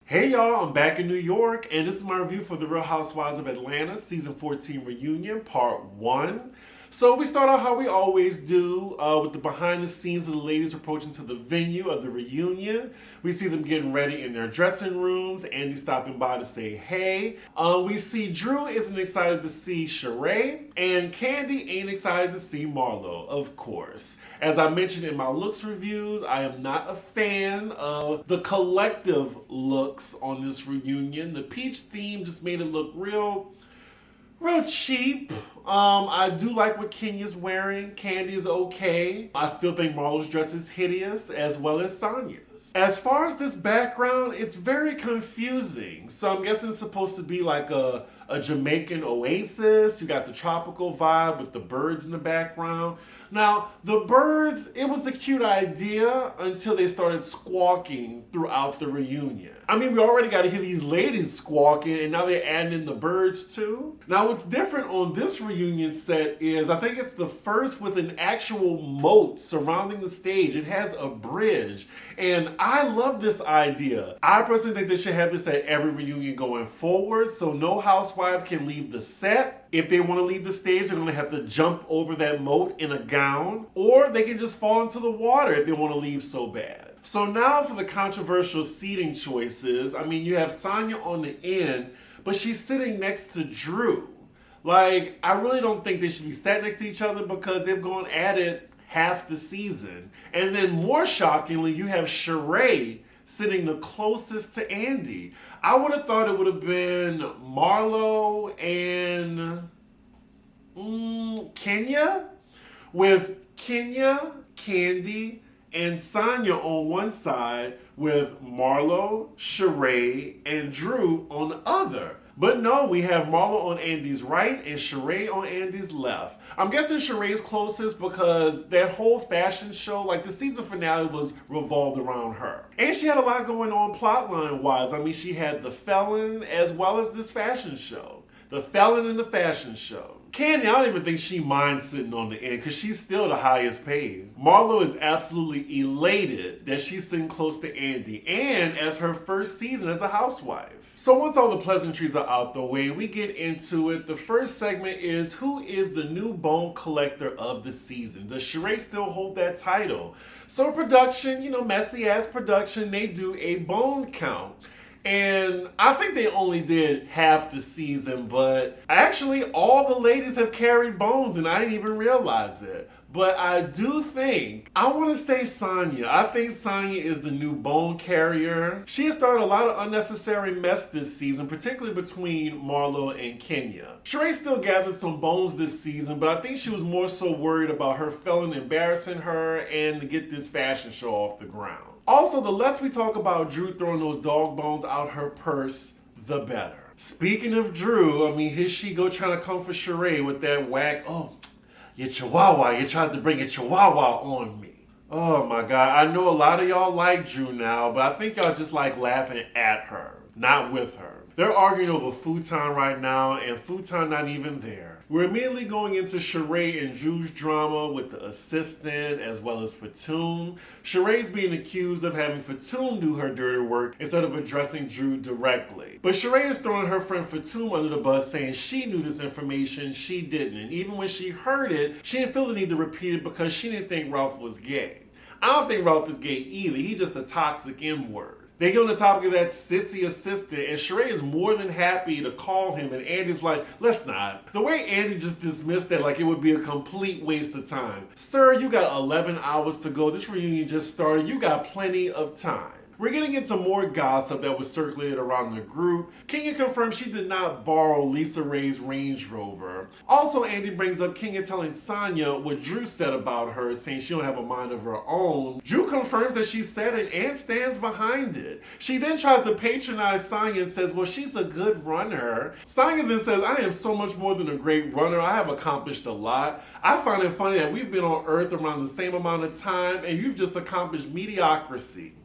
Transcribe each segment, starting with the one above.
Hey y'all, I'm back in New York, and this is my review for The Real Housewives of Atlanta Season 14 Reunion, Part 1. So we start out how we always do, with the behind the scenes of the ladies approaching to the venue of the reunion. We see them getting ready in their dressing rooms, Andy stopping by to say hey. We see Drew isn't excited to see Charaey, and Candy ain't excited to see Marlo, of course. As I mentioned in my looks reviews, I am not a fan of the collective looks on this reunion. The peach theme just made it look real cheap. I do like what Kenya's wearing. Candy is okay. I still think Marlo's dress is hideous, as well as Sonya's. As far as this background, it's very confusing. So I'm guessing it's supposed to be like a Jamaican oasis. You got the tropical vibe with the birds in the background. Now, the birds, it was a cute idea until they started squawking throughout the reunion. I mean, we already got to hear these ladies squawking, and now they're adding in the birds too. Now, what's different on this reunion set is I think it's the first with an actual moat surrounding the stage. It has a bridge, and I love this idea. I personally think they should have this at every reunion going forward, so no housewife can leave the set. If they want to leave the stage, they're going to have to jump over that moat in a gown, or they can just fall into the water if they want to leave so bad. So now for the controversial seating choices. I mean, you have Sonya on the end, but she's sitting next to Drew. Like, I really don't think they should be sat next to each other because they've gone at it half the season. And then more shockingly, you have Charaey sitting the closest to Andy. I would have thought it would have been Marlo and Kenya, with Kenya, Candy, and Sonya on one side, with Marlo, Charaey, and Drew on the other. But no, we have Marlo on Andy's right and Charaey on Andy's left. I'm guessing Charaey's closest because that whole fashion show, like the season finale, was revolved around her. And she had a lot going on plotline-wise. I mean, she had the felon as well as this fashion show. The felon and the fashion show. Candy, I don't even think she minds sitting on the end because she's still the highest paid. Marlo is absolutely elated that she's sitting close to Andy, and as her first season as a housewife. So once all the pleasantries are out the way, we get into it. The first segment is, who is the new bone collector of the season? Does Charaey still hold that title? So production, messy ass production, they do a bone count. And I think they only did half the season, but actually all the ladies have carried bones and I didn't even realize it. But I do think, I want to say Sonya. I think Sonya is the new bone carrier. She has started a lot of unnecessary mess this season, particularly between Marlo and Kenya. Charaey still gathered some bones this season, but I think she was more so worried about her felon embarrassing her and to get this fashion show off the ground. Also, the less we talk about Drew throwing those dog bones out her purse, the better. Speaking of Drew, I mean, here she go trying to come for Charaey with that whack. Oh, your chihuahua, you tried to bring your chihuahua on me. Oh my God, I know a lot of y'all like Drew now, but I think y'all just like laughing at her, not with her. They're arguing over futon right now, and futon not even there. We're immediately going into Charaey and Drew's drama with the assistant as well as Fatoon. Charaey's being accused of having Fatoon do her dirty work instead of addressing Drew directly. But Charaey is throwing her friend Fatoon under the bus, saying she knew this information, she didn't. And even when she heard it, she didn't feel the need to repeat it because she didn't think Ralph was gay. I don't think Ralph is gay either. He's just a toxic M-word. They get on the topic of that sissy assistant, and Charaey is more than happy to call him, and Andy's like, let's not. The way Andy just dismissed that like it would be a complete waste of time. Sir, you got 11 hours to go. This reunion just started. You got plenty of time. We're getting into more gossip that was circulated around the group. Kenya confirms she did not borrow Lisa Ray's Range Rover. Also, Andy brings up Kenya telling Sonya what Drew said about her, saying she don't have a mind of her own. Drew confirms that she said it and stands behind it. She then tries to patronize Sonya and says, well, she's a good runner. Sonya then says, I am so much more than a great runner. I have accomplished a lot. I find it funny that we've been on Earth around the same amount of time and you've just accomplished mediocrity.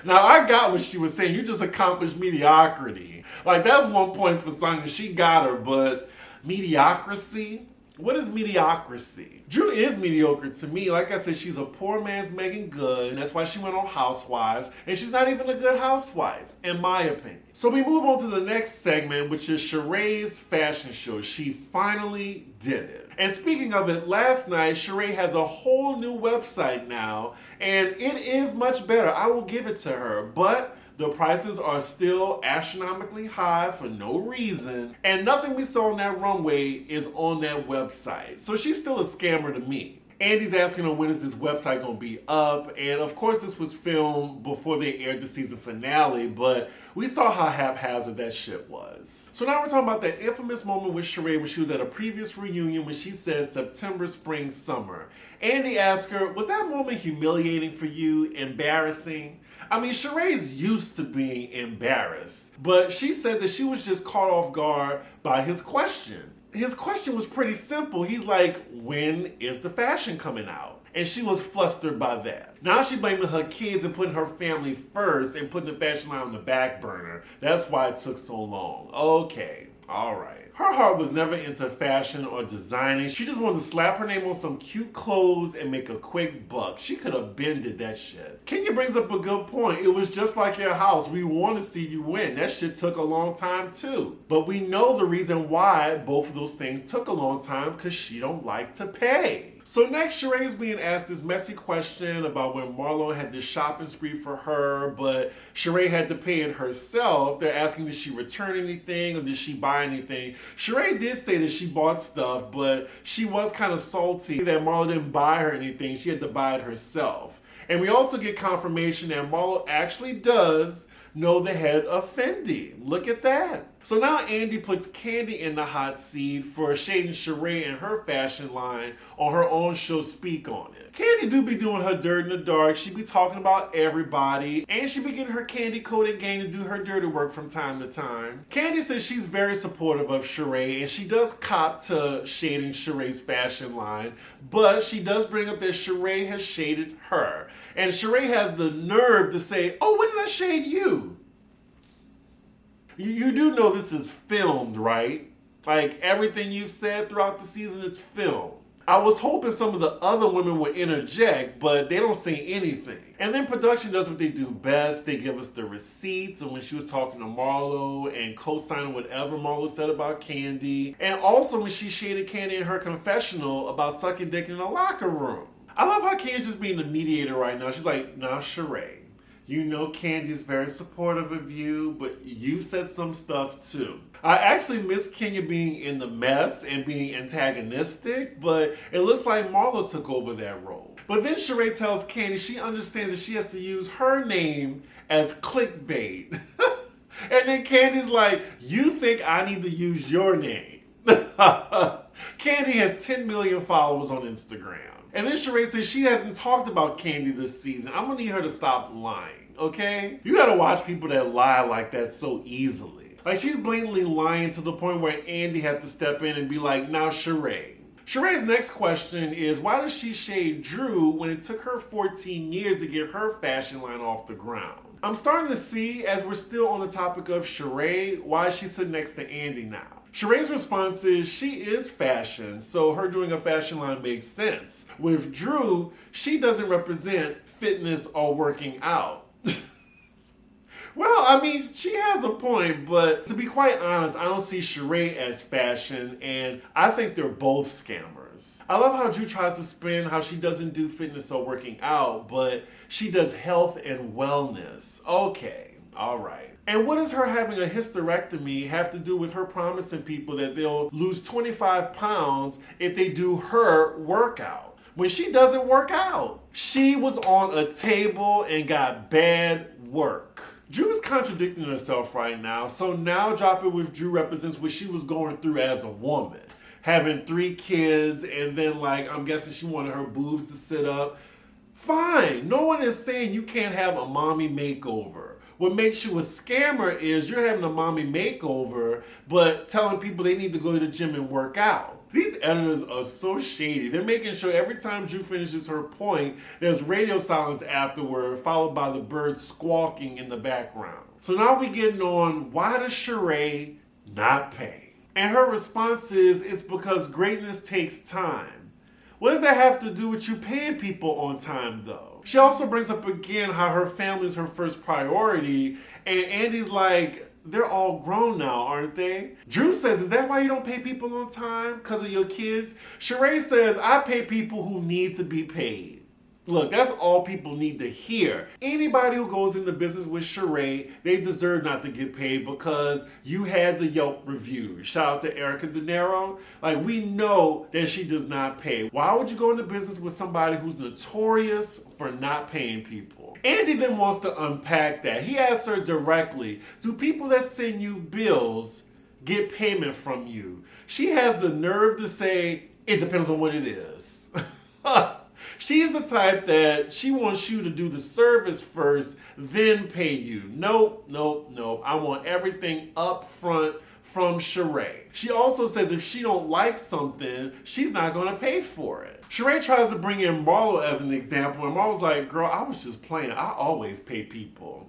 Now, I got what she was saying. You just accomplished mediocrity. Like, that's one point for Sonya. She got her, but mediocrity? What is mediocrity? Drew is mediocre to me. Like I said, she's a poor man's Megan Good, and that's why she went on Housewives, and she's not even a good housewife, in my opinion. So we move on to the next segment, which is Charaey's fashion show. She finally did it. And speaking of it, last night, Charaey has a whole new website now, and it is much better. I will give it to her, but the prices are still astronomically high for no reason, and nothing we saw on that runway is on that website. So she's still a scammer to me. Andy's asking her when is this website going to be up, and of course this was filmed before they aired the season finale, but we saw how haphazard that shit was. So now we're talking about that infamous moment with Charaey when she was at a previous reunion when she said September, spring, summer. Andy asked her, was that moment humiliating for you, embarrassing? I mean, Charaey's used to being embarrassed, but she said that she was just caught off guard by his question. His question was pretty simple. He's like, when is the fashion coming out? And she was flustered by that. Now she's blaming her kids and putting her family first and putting the fashion line on the back burner. That's why it took so long. Okay, all right. Her heart was never into fashion or designing. She just wanted to slap her name on some cute clothes and make a quick buck. She could have bended that shit. Kenya brings up a good point. It was just like your house. We want to see you win. That shit took a long time too. But we know the reason why both of those things took a long time, because she don't like to pay. So next, Charaey is being asked this messy question about when Marlo had this shopping spree for her, but Charaey had to pay it herself. They're asking, did she return anything or did she buy anything? Charaey did say that she bought stuff, but she was kind of salty that Marlo didn't buy her anything. She had to buy it herself. And we also get confirmation that Marlo actually does know the head of Fendi. Look at that. So now Andy puts Kandi in the hot seat for shading Charaey and her fashion line on her own show Speak On It. Kandi do be doing her dirt in the dark. She be talking about everybody, and she be getting her candy coated gang to do her dirty work from time to time. Kandi says she's very supportive of Charaey, and she does cop to shading Charaey's fashion line, but she does bring up that Charaey has shaded her. And Charaey has the nerve to say, oh, when did I shade you? You do know this is filmed, right? Like, everything you've said throughout the season, it's filmed. I was hoping some of the other women would interject, but they don't say anything. And then production does what they do best. They give us the receipts of when she was talking to Marlo and co-signing whatever Marlo said about Kandi. And also when she shaded Kandi in her confessional about sucking dick in the locker room. I love how Kandi's just being the mediator right now. She's like, now Charaey, you know Kandi's very supportive of you, but you said some stuff too. I actually miss Kenya being in the mess and being antagonistic, but it looks like Marlo took over that role. But then Charaey tells Kandi she understands that she has to use her name as clickbait. And then Kandi's like, you think I need to use your name? Kandi has 10 million followers on Instagram. And then Charaey says she hasn't talked about Kandi this season. I'm gonna need her to stop lying, okay? You gotta watch people that lie like that so easily. Like, she's blatantly lying to the point where Andy had to step in and be like, now Charaey. Charaey's next question is, why does she shade Drew when it took her 14 years to get her fashion line off the ground? I'm starting to see, as we're still on the topic of Charaey, why she's sitting next to Andy now. Charaey's response is she is fashion, so her doing a fashion line makes sense. With Drew, she doesn't represent fitness or working out. Well, I mean, she has a point, but to be quite honest, I don't see Charaey as fashion, and I think they're both scammers. I love how Drew tries to spin how she doesn't do fitness or working out, but she does health and wellness. Okay, all right. And what does her having a hysterectomy have to do with her promising people that they'll lose 25 pounds if they do her workout? When she doesn't work out. She was on a table and got bad work. Drew is contradicting herself right now, so now Drop It With Drew represents what she was going through as a woman. Having 3 kids, and then, like, I'm guessing she wanted her boobs to sit up. Fine, no one is saying you can't have a mommy makeover. What makes you a scammer is you're having a mommy makeover, but telling people they need to go to the gym and work out. These editors are so shady. They're making sure every time Drew finishes her point, there's radio silence afterward, followed by the birds squawking in the background. So now we're getting on, why does Charaey not pay? And her response is, it's because greatness takes time. What does that have to do with you paying people on time, though? She also brings up again how her family is her first priority, and Andy's like, they're all grown now, aren't they? Drew says, is that why you don't pay people on time? Because of your kids? Charaey says, I pay people who need to be paid. Look, that's all people need to hear. Anybody who goes into business with Charaey, they deserve not to get paid because you had the Yelp review. Shout out to Erica De Niro. Like, we know that she does not pay. Why would you go into business with somebody who's notorious for not paying people? Andy then wants to unpack that. He asks her directly, do people that send you bills get payment from you? She has the nerve to say, it depends on what it is. She's the type that she wants you to do the service first, then pay you. Nope, nope, nope. I want everything up front from Charaey. She also says if she don't like something, she's not going to pay for it. Charaey tries to bring in Marlo as an example, and Marlo's like, girl, I was just playing. I always pay people.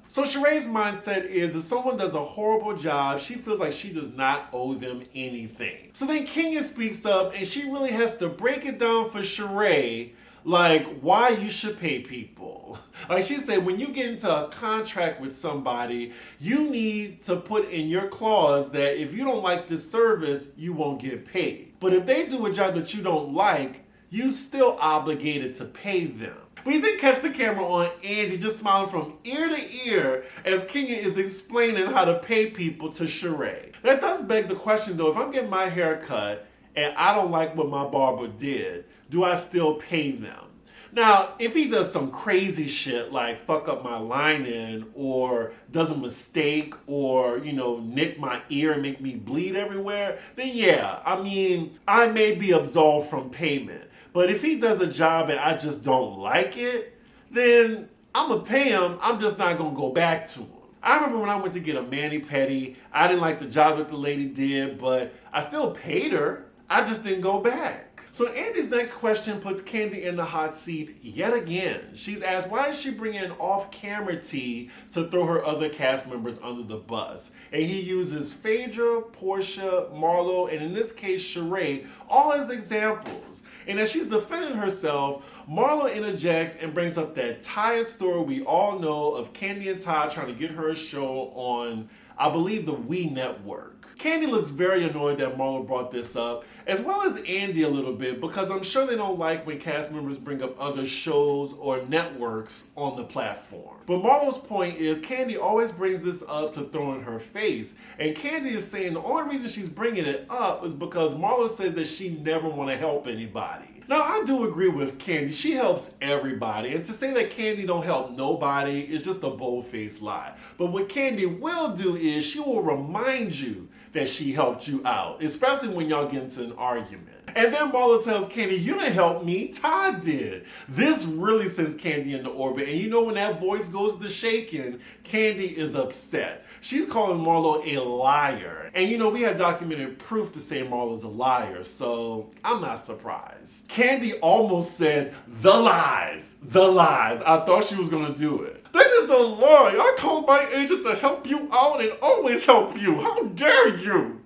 So Charaey's mindset is if someone does a horrible job, she feels like she does not owe them anything. So then Kenya speaks up and she really has to break it down for Charaey, like why you should pay people. Like she said, when you get into a contract with somebody, you need to put in your clause that if you don't like this service, you won't get paid. But if they do a job that you don't like, you still obligated to pay them. We then catch the camera on Andy just smiling from ear to ear as Kenya is explaining how to pay people to Charaey. That does beg the question though, if I'm getting my hair cut and I don't like what my barber did, do I still pay them? Now, if he does some crazy shit like fuck up my lining or does a mistake or, nick my ear and make me bleed everywhere, then yeah, I may be absolved from payment. But if he does a job and I just don't like it, then I'm going to pay him. I'm just not going to go back to him. I remember when I went to get a mani-pedi, I didn't like the job that the lady did, but I still paid her. I just didn't go back. So Andy's next question puts Kandi in the hot seat yet again. She's asked, why did she bring in off-camera tea to throw her other cast members under the bus? And he uses Phaedra, Portia, Marlo, and in this case, Charaey, all as examples. And as she's defending herself, Marlo interjects and brings up that tired story we all know of Kandi and Todd trying to get her a show on, I believe, the We Network. Kandi looks very annoyed that Marlo brought this up, as well as Andy a little bit, because I'm sure they don't like when cast members bring up other shows or networks on the platform. But Marlo's point is Kandi always brings this up to throw in her face, and Kandi is saying the only reason she's bringing it up is because Marlo says that she never want to help anybody. Now, I do agree with Kandi. She helps everybody. And to say that Kandi don't help nobody is just a bold-faced lie. But what Kandi will do is she will remind you that she helped you out, especially when y'all get into an argument. And then Marlo tells Kandi, you didn't help me, Todd did. This really sends Kandi into orbit. And you know when that voice goes to shaking, Kandi is upset. She's calling Marlo a liar. And we have documented proof to say Marlo's a liar, so I'm not surprised. Kandi almost said, the lies, the lies. I thought she was gonna do it. That is a lie. I called my agent to help you out and always help you. How dare you?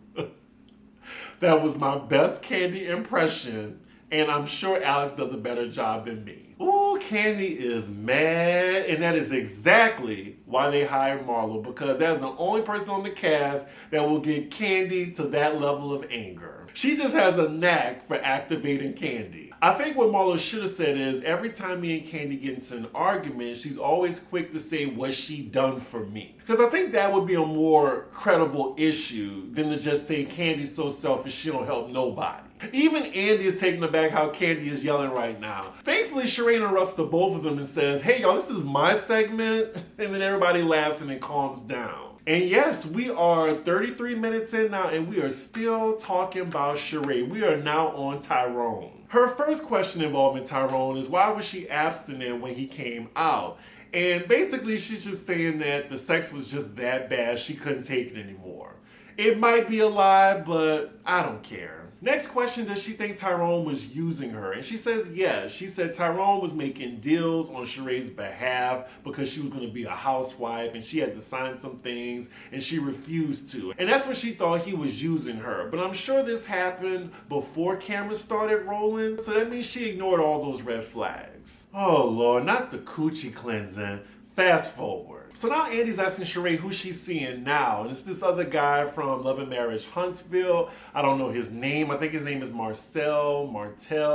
That was my best Kandi impression, and I'm sure Alex does a better job than me. Ooh, Kandi is mad, and that is exactly why they hired Marlo, because that's the only person on the cast that will get Kandi to that level of anger. She just has a knack for activating Kandi. I think what Marlo should have said is, every time me and Kandi get into an argument, she's always quick to say, what's she done for me? Because I think that would be a more credible issue than to just say Kandi's so selfish she don't help nobody. Even Andy is taken aback how Kandi is yelling right now. Thankfully, Charaey interrupts the both of them and says, hey y'all, this is my segment. And then everybody laughs and it calms down. And yes, we are 33 minutes in now and we are still talking about Charaey. We are now on Tyrone. Her first question involving Tyrone is why was she abstinent when he came out? And basically she's just saying that the sex was just that bad she couldn't take it anymore. It might be a lie, but I don't care. Next question, does she think Tyrone was using her? And she says yes. She said Tyrone was making deals on Sheree's behalf because she was going to be a housewife and she had to sign some things and she refused to. And that's when she thought he was using her. But I'm sure this happened before cameras started rolling, so that means she ignored all those red flags. Oh Lord, not the coochie cleansing. Fast forward. So now Andy's asking Charaey who she's seeing now. And it's this other guy from Love and Marriage Huntsville. I don't know his name. I think his name is Martell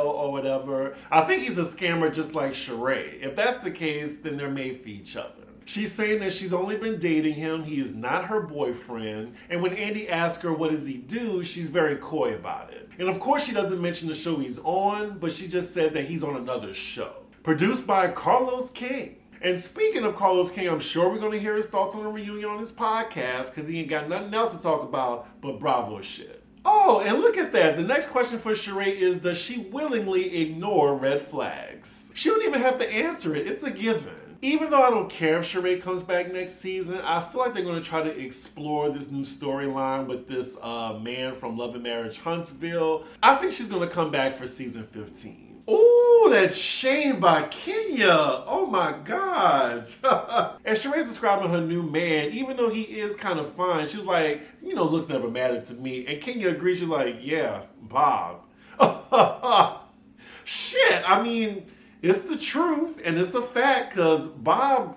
or whatever. I think he's a scammer just like Charaey. If that's the case, then they're made for each other. She's saying that she's only been dating him. He is not her boyfriend. And when Andy asks her what does he do, she's very coy about it. And of course she doesn't mention the show he's on, but she just says that he's on another show. Produced by Carlos King. And speaking of Carlos King, I'm sure we're going to hear his thoughts on the reunion on his podcast because he ain't got nothing else to talk about but Bravo shit. Oh, and look at that. The next question for Charaey is, does she willingly ignore red flags? She don't even have to answer it. It's a given. Even though I don't care if Charaey comes back next season, I feel like they're going to try to explore this new storyline with this man from Love and Marriage Huntsville. I think she's going to come back for season 15. Ooh, that shade by Kenya. Oh my God. And Sheree's describing her new man, even though he is kind of fine. She was like, looks never mattered to me. And Kenya agrees. She's like, yeah, Bob. Shit, I mean, it's the truth and it's a fact because Bob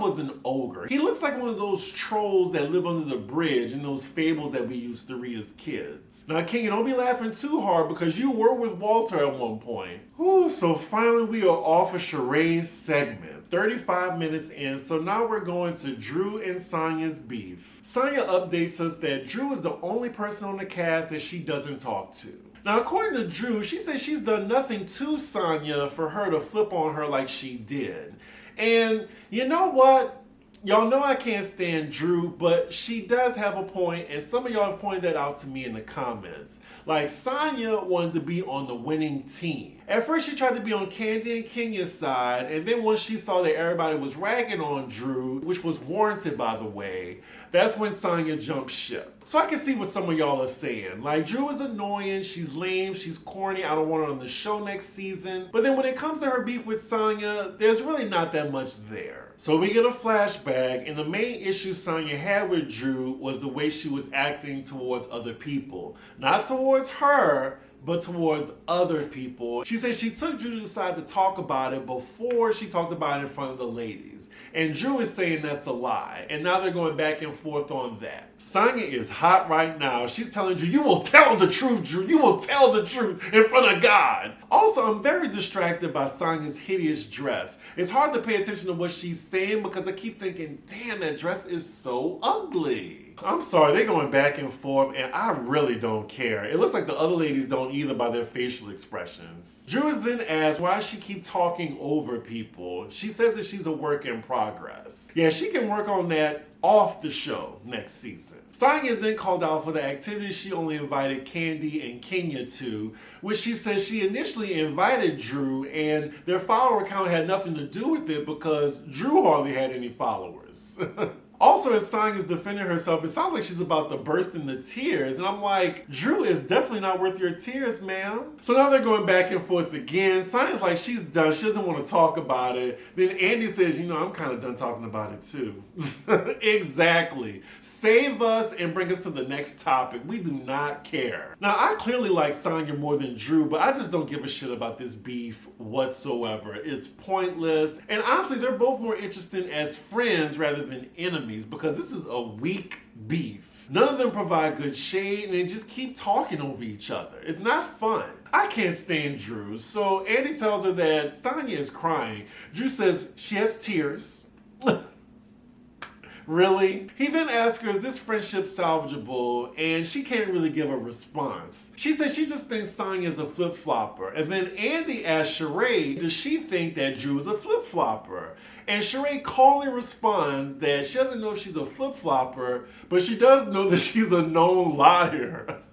was an ogre. He looks like one of those trolls that live under the bridge in those fables that we used to read as kids. Now, King, don't be laughing too hard because you were with Walter at one point. Ooh, so finally we are off of Charaey's segment. 35 minutes in, so now we're going to Drew and Sonya's beef. Sonya updates us that Drew is the only person on the cast that she doesn't talk to. Now, according to Drew, she says she's done nothing to Sonya for her to flip on her like she did. And you know what? Y'all know I can't stand Drew, but she does have a point, and some of y'all have pointed that out to me in the comments. Like, Sonya wanted to be on the winning team. At first, she tried to be on Kandi and Kenya's side, and then once she saw that everybody was ragging on Drew, which was warranted, by the way, that's when Sonya jumped ship. So I can see what some of y'all are saying. Like, Drew is annoying, she's lame, she's corny, I don't want her on the show next season. But then when it comes to her beef with Sonya, there's really not that much there. So we get a flashback, and the main issue Sonya had with Drew was the way she was acting towards other people. Not towards her, but towards other people. She said she took Drew to the side to talk about it before she talked about it in front of the ladies. And Drew is saying that's a lie. And now they're going back and forth on that. Sonya is hot right now. She's telling Drew, you will tell the truth, Drew. You will tell the truth in front of God. Also, I'm very distracted by Sonya's hideous dress. It's hard to pay attention to what she's saying because I keep thinking, damn, that dress is so ugly. I'm sorry, they're going back and forth, and I really don't care. It looks like the other ladies don't either by their facial expressions. Drew is then asked why she keeps talking over people. She says that she's a work in progress. Yeah, she can work on that off the show next season. Sonya is then called out for the activities she only invited Kandi and Kenya to, which she says she initially invited Drew, and their follower count had nothing to do with it because Drew hardly had any followers. Also, as Sonya's defending herself, it sounds like she's about to burst into tears. And I'm like, Drew is definitely not worth your tears, ma'am. So now they're going back and forth again. Sonya's like, she's done. She doesn't want to talk about it. Then Andy says, I'm kind of done talking about it too. Exactly. Save us and bring us to the next topic. We do not care. Now, I clearly like Sonya more than Drew, but I just don't give a shit about this beef whatsoever. It's pointless. And honestly, they're both more interesting as friends rather than enemies, because this is a weak beef. None of them provide good shade and they just keep talking over each other. It's not fun. I can't stand Drew, so Andy tells her that Sonya is crying. Drew says she has tears. Really? He then asks her, is this friendship salvageable? And she can't really give a response. She says she just thinks Sonya is a flip-flopper. And then Andy asks Charaey, does she think that Drew is a flip-flopper? And Charaey calmly responds that she doesn't know if she's a flip-flopper, but she does know that she's a known liar.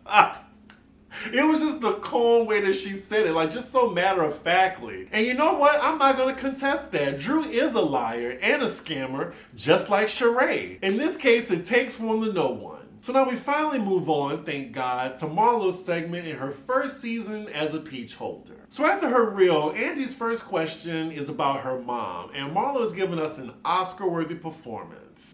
It was just the calm way that she said it, like just so matter-of-factly. And you know what? I'm not going to contest that. Drew is a liar and a scammer, just like Charaey. In this case, it takes one to know one. So now we finally move on, thank God, to Marlo's segment in her first season as a peach holder. So after her reel, Andy's first question is about her mom, and Marlo is giving us an Oscar-worthy performance.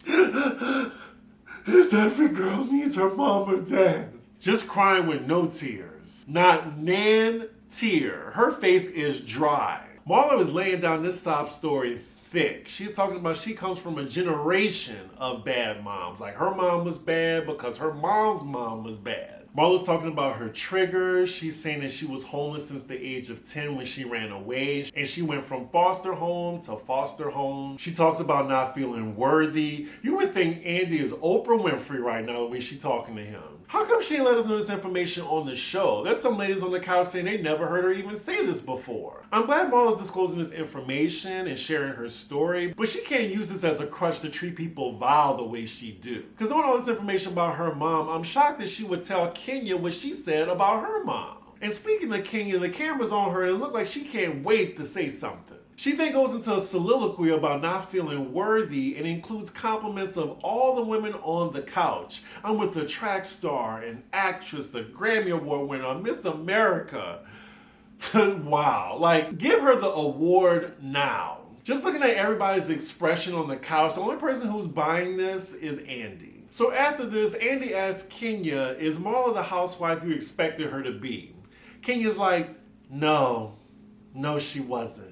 As every girl needs her mom or dad. Just crying with no tears. Not nan tear. Her face is dry. Marlo is laying down this sob story thick. She's talking about she comes from a generation of bad moms. Like her mom was bad because her mom's mom was bad. Marlo's talking about her triggers. She's saying that she was homeless since the age of 10 when she ran away. And she went from foster home to foster home. She talks about not feeling worthy. You would think Andy is Oprah Winfrey right now the way she's talking to him. How come she didn't let us know this information on the show? There's some ladies on the couch saying they never heard her even say this before. I'm glad Marlo's disclosing this information and sharing her story, but she can't use this as a crutch to treat people vile the way she do. Because knowing all this information about her mom, I'm shocked that she would tell Kenya what she said about her mom. And speaking of Kenya, the camera's on her and it looked like she can't wait to say something. She then goes into a soliloquy about not feeling worthy and includes compliments of all the women on the couch. I'm with the track star and actress, the Grammy Award winner, Miss America. Wow, like give her the award now. Just looking at everybody's expression on the couch, the only person who's buying this is Andy. So after this, Andy asks Kenya, is Marlo the housewife you expected her to be? Kenya's like, no, she wasn't.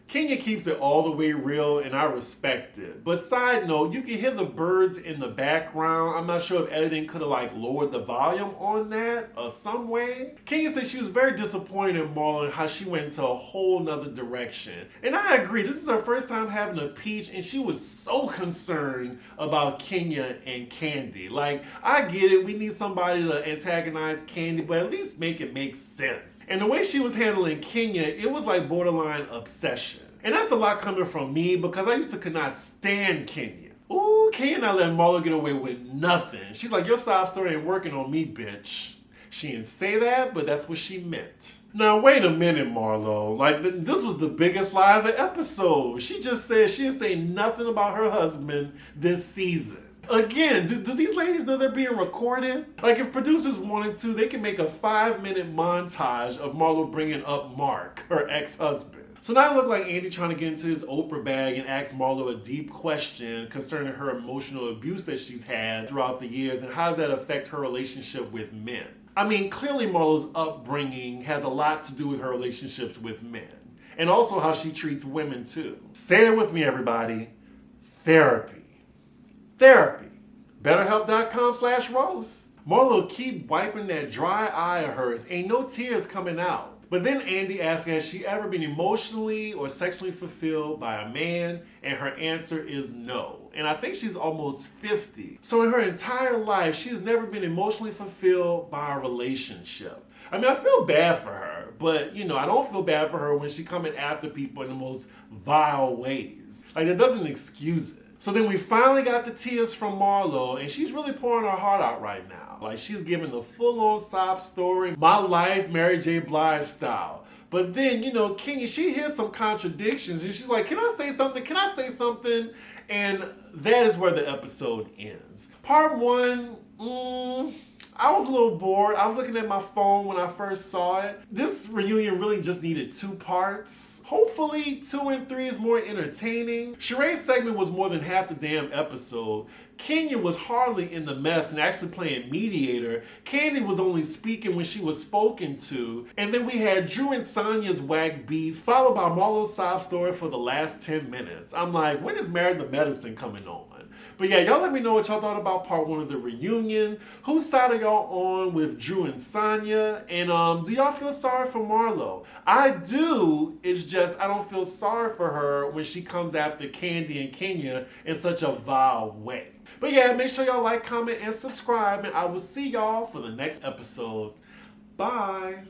Kenya keeps it all the way real and I respect it. But side note, you can hear the birds in the background. I'm not sure if editing could have lowered the volume on that or some way. Kenya said she was very disappointed in Marlo and how she went into a whole nother direction. And I agree, this is her first time having a peach and she was so concerned about Kenya and Candy. Like, I get it, we need somebody to antagonize Candy, but at least make it make sense. And the way she was handling Kenya, it was like borderline obsession. And that's a lot coming from me because I used to could not stand Kenya. Ooh, Kenya not letting Marlo get away with nothing. She's like, your sob story ain't working on me, bitch. She didn't say that, but that's what she meant. Now, wait a minute, Marlo. This was the biggest lie of the episode. She just said she didn't say nothing about her husband this season. Again, do these ladies know they're being recorded? Like, if producers wanted to, they can make a 5-minute montage of Marlo bringing up Mark, her ex-husband. So now it looked like Andy trying to get into his Oprah bag and ask Marlo a deep question concerning her emotional abuse that she's had throughout the years and how does that affect her relationship with men. I mean, clearly Marlo's upbringing has a lot to do with her relationships with men and also how she treats women too. Say it with me, everybody. Therapy. BetterHelp.com/roast. Marlo keep wiping that dry eye of hers. Ain't no tears coming out. But then Andy asks, has she ever been emotionally or sexually fulfilled by a man? And her answer is no. And I think she's almost 50. So in her entire life, she's never been emotionally fulfilled by a relationship. I mean, I feel bad for her, but I don't feel bad for her when she's coming after people in the most vile ways. Like, that doesn't excuse it. So then we finally got the tears from Marlo, and she's really pouring her heart out right now. Like, she's giving the full-on sob story, my life, Mary J. Blige style. But then, Kenya, she hears some contradictions, and she's like, can I say something? Can I say something? And that is where the episode ends. Part 1, I was a little bored. I was looking at my phone when I first saw it. This reunion really just needed 2 parts. Hopefully 2 and 3 is more entertaining. Charaey's segment was more than half the damn episode. Kenya was hardly in the mess and actually playing mediator. Candy was only speaking when she was spoken to. And then we had Drew and Sonya's whack beef, followed by Marlo's sob story for the last 10 minutes. I'm like, when is Married to Medicine coming on? But yeah, y'all let me know what y'all thought about part 1 of the reunion. Whose side are y'all on with Drew and Sonya? And do y'all feel sorry for Marlo? I do. It's just I don't feel sorry for her when she comes after Candy and Kenya in such a vile way. But yeah, make sure y'all like, comment, and subscribe. And I will see y'all for the next episode. Bye.